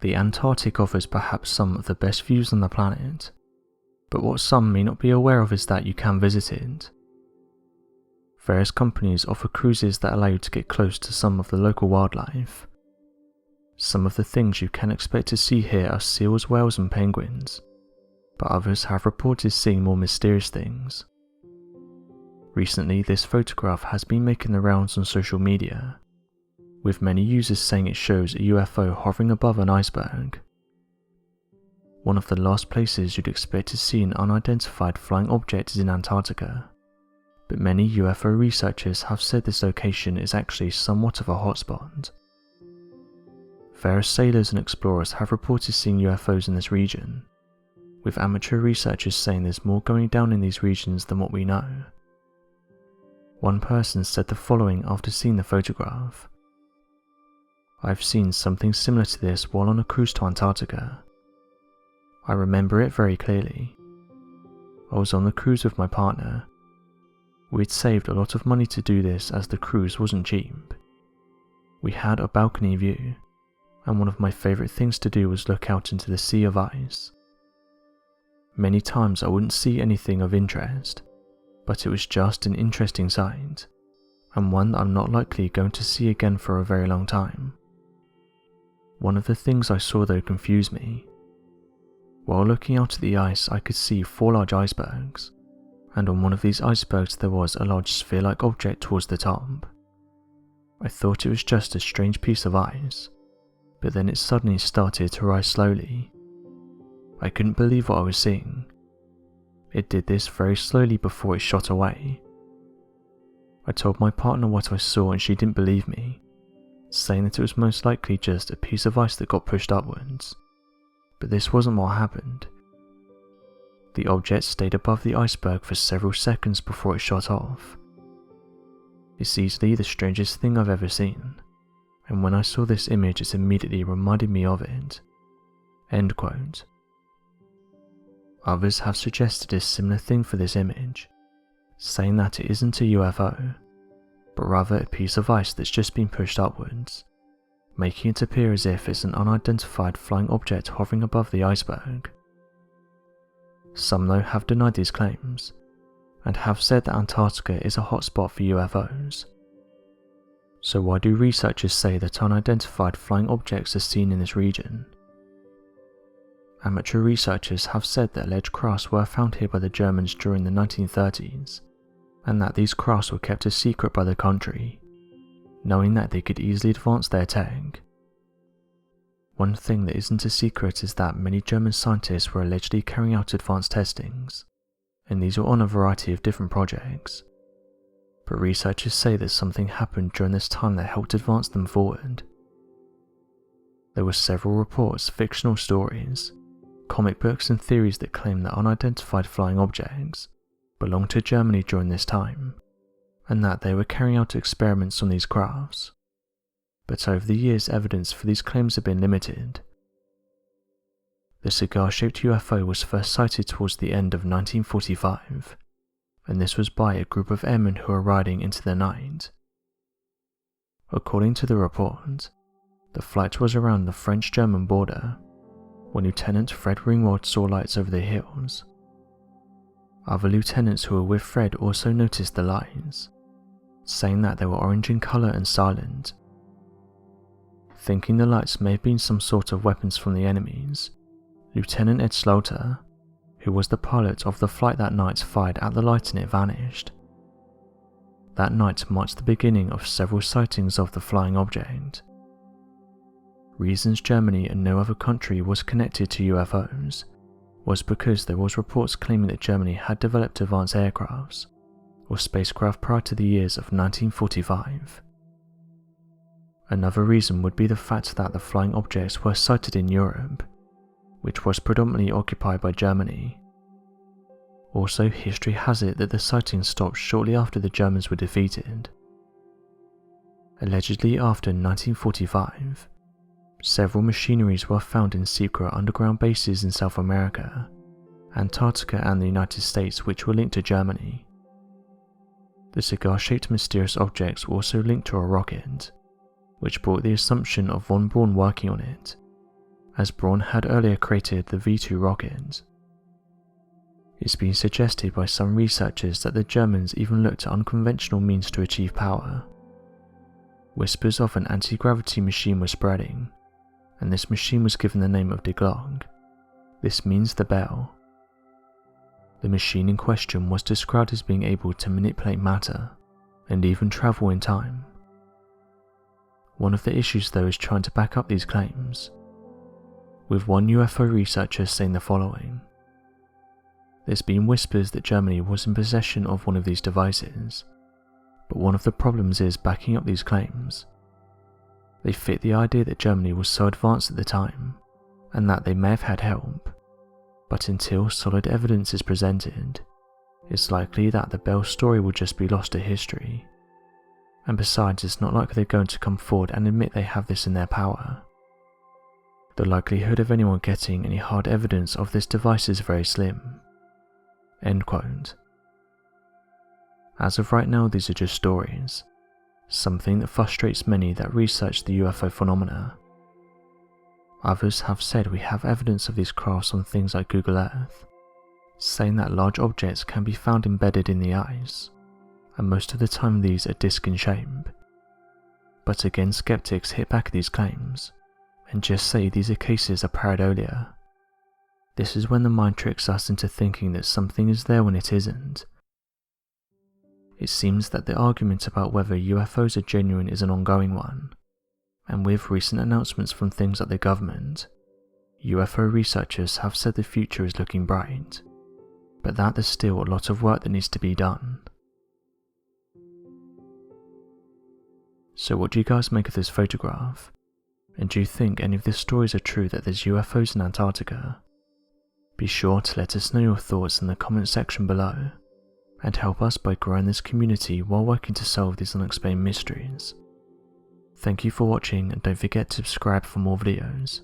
The Antarctic offers perhaps some of the best views on the planet, but what some may not be aware of is that you can visit it. Various companies offer cruises that allow you to get close to some of the local wildlife. Some of the things you can expect to see here are seals, whales and penguins, but others have reported seeing more mysterious things. Recently, this photograph has been making the rounds on social media, with many users saying it shows a UFO hovering above an iceberg. One of the last places you'd expect to see an unidentified flying object is in Antarctica, but many UFO researchers have said this location is actually somewhat of a hotspot. Various sailors and explorers have reported seeing UFOs in this region, with amateur researchers saying there's more going down in these regions than what we know. One person said the following after seeing the photograph: "I've seen something similar to this while on a cruise to Antarctica. I remember it very clearly. I was on the cruise with my partner. We'd saved a lot of money to do this as the cruise wasn't cheap. We had a balcony view, and one of my favourite things to do was look out into the sea of ice. Many times I wouldn't see anything of interest, but it was just an interesting sight, and one that I'm not likely going to see again for a very long time. One of the things I saw though confused me. While looking out at the ice, I could see 4 large icebergs, and on one of these icebergs there was a large sphere-like object towards the top. I thought it was just a strange piece of ice, but then it suddenly started to rise slowly. I couldn't believe what I was seeing. It did this very slowly before it shot away. I told my partner what I saw and she didn't believe me, saying that it was most likely just a piece of ice that got pushed upwards. But this wasn't what happened. The object stayed above the iceberg for several seconds before it shot off. It's easily the strangest thing I've ever seen, and when I saw this image it immediately reminded me of it." End quote. Others have suggested a similar thing for this image, saying that it isn't a UFO, but rather a piece of ice that's just been pushed upwards, making it appear as if it's an unidentified flying object hovering above the iceberg. Some though have denied these claims, and have said that Antarctica is a hotspot for UFOs. So why do researchers say that unidentified flying objects are seen in this region? Amateur researchers have said that alleged crafts were found here by the Germans during the 1930s, and that these crafts were kept a secret by the country, knowing that they could easily advance their tech. One thing that isn't a secret is that many German scientists were allegedly carrying out advanced testings, and these were on a variety of different projects. But researchers say that something happened during this time that helped advance them forward. There were several reports, fictional stories, comic books and theories that claim that unidentified flying objects belonged to Germany during this time, and that they were carrying out experiments on these crafts. But over the years evidence for these claims have been limited. The cigar-shaped UFO was first sighted towards the end of 1945, and this was by a group of airmen who were riding into the night. According to the report, the flight was around the French-German border, when Lieutenant Fred Ringwald saw lights over the hills. Other lieutenants who were with Fred also noticed the lights, saying that they were orange in colour and silent. Thinking the lights may have been some sort of weapons from the enemies, Lieutenant Ed Slaughter, who was the pilot of the flight that night, fired at the light and it vanished. That night marked the beginning of several sightings of the flying object. Reasons Germany and no other country was connected to UFOs was because there was reports claiming that Germany had developed advanced aircrafts or spacecraft prior to the years of 1945. Another reason would be the fact that the flying objects were sighted in Europe, which was predominantly occupied by Germany. Also, history has it that the sightings stopped shortly after the Germans were defeated. Allegedly after 1945, several machineries were found in secret underground bases in South America, Antarctica and the United States which were linked to Germany. The cigar-shaped mysterious objects were also linked to a rocket, which brought the assumption of von Braun working on it, as Braun had earlier created the V2 rocket. It's been suggested by some researchers that the Germans even looked at unconventional means to achieve power. Whispers of an anti-gravity machine were spreading, and this machine was given the name of Die Glocke. This means the bell. The machine in question was described as being able to manipulate matter, and even travel in time. One of the issues though is trying to back up these claims, with one UFO researcher saying the following: "There's been whispers that Germany was in possession of one of these devices, but one of the problems is backing up these claims. They fit the idea that Germany was so advanced at the time, and that they may have had help, but until solid evidence is presented, it's likely that the Bell story will just be lost to history. And besides, it's not like they're going to come forward and admit they have this in their power. The likelihood of anyone getting any hard evidence of this device is very slim." End quote. As of right now, these are just stories, something that frustrates many that research the UFO phenomena. Others have said we have evidence of these crafts on things like Google Earth, saying that large objects can be found embedded in the ice, and most of the time these are disc in shape. But again, skeptics hit back at these claims, and just say these are cases of pareidolia. This is when the mind tricks us into thinking that something is there when it isn't. It seems that the argument about whether UFOs are genuine is an ongoing one, and with recent announcements from things like the government, UFO researchers have said the future is looking bright, but that there's still a lot of work that needs to be done. So what do you guys make of this photograph? And do you think any of the stories are true that there's UFOs in Antarctica? Be sure to let us know your thoughts in the comment section below, and help us by growing this community while working to solve these unexplained mysteries. Thank you for watching, and don't forget to subscribe for more videos.